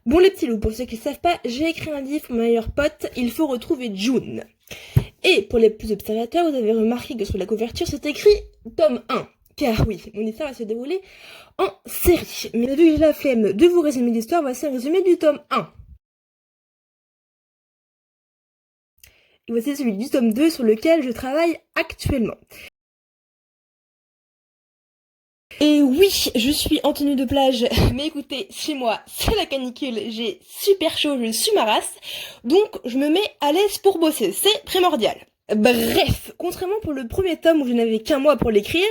Bon les petits loups, pour ceux qui ne savent pas, j'ai écrit un livre pour mon meilleur pote, il faut retrouver June. Et pour les plus observateurs, vous avez remarqué que sur la couverture c'est écrit tome 1. Car oui, mon histoire va se dérouler en série. Mais vu que j'ai la flemme de vous résumer l'histoire, voici un résumé du tome 1. Et voici celui du tome 2 sur lequel je travaille actuellement. Et oui, je suis en tenue de plage, mais écoutez, chez moi, c'est la canicule, j'ai super chaud, je suis ma race, donc je me mets à l'aise pour bosser, c'est primordial. Bref, contrairement pour le premier tome où je n'avais qu'un mois pour l'écrire,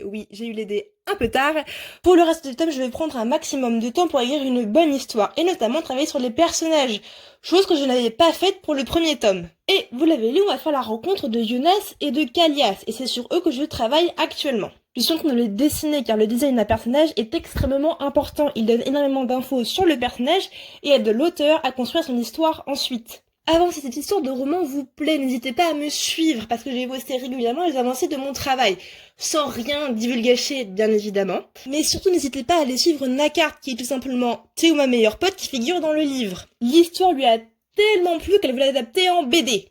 oui, j'ai eu l'idée un peu tard, pour le reste du tome, je vais prendre un maximum de temps pour écrire une bonne histoire, et notamment travailler sur les personnages, chose que je n'avais pas faite pour le premier tome. Et vous l'avez lu, on va faire la rencontre de Jonas et de Kallias, et c'est sur eux que je travaille actuellement. Je suis en train de le dessiner car le design d'un personnage est extrêmement important. Il donne énormément d'infos sur le personnage et aide l'auteur à construire son histoire ensuite. Avant, si cette histoire de roman vous plaît, n'hésitez pas à me suivre parce que je vais poster régulièrement les avancées de mon travail. Sans rien divulgacher, bien évidemment. Mais surtout, n'hésitez pas à aller suivre Nakart qui est tout simplement Théo, ma meilleure pote, qui figure dans le livre. L'histoire lui a tellement plu qu'elle veut l'adapter en BD.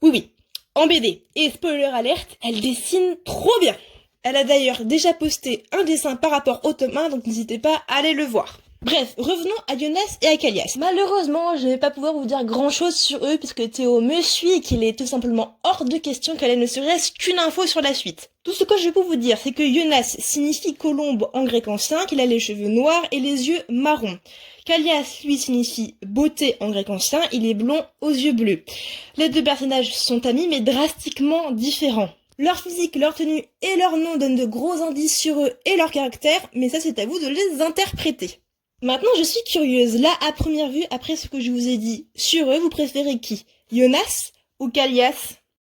Oui, en BD. Et spoiler alerte, elle dessine trop bien. Elle a d'ailleurs déjà posté un dessin par rapport au tome 1, donc n'hésitez pas à aller le voir. Bref, revenons à Jonas et à Kallias. Malheureusement, je ne vais pas pouvoir vous dire grand chose sur eux puisque Théo me suit et qu'il est tout simplement hors de question qu'elle ne serait-ce qu'une info sur la suite. Tout ce que je peux vous dire, c'est que Jonas signifie colombe en grec ancien, qu'il a les cheveux noirs et les yeux marrons. Kallias, lui, signifie beauté en grec ancien, il est blond aux yeux bleus. Les deux personnages sont amis mais drastiquement différents. Leur physique, leur tenue et leur nom donnent de gros indices sur eux et leur caractère, mais ça c'est à vous de les interpréter. Maintenant je suis curieuse, là à première vue, après ce que je vous ai dit sur eux, vous préférez qui? Jonas ou Kallias?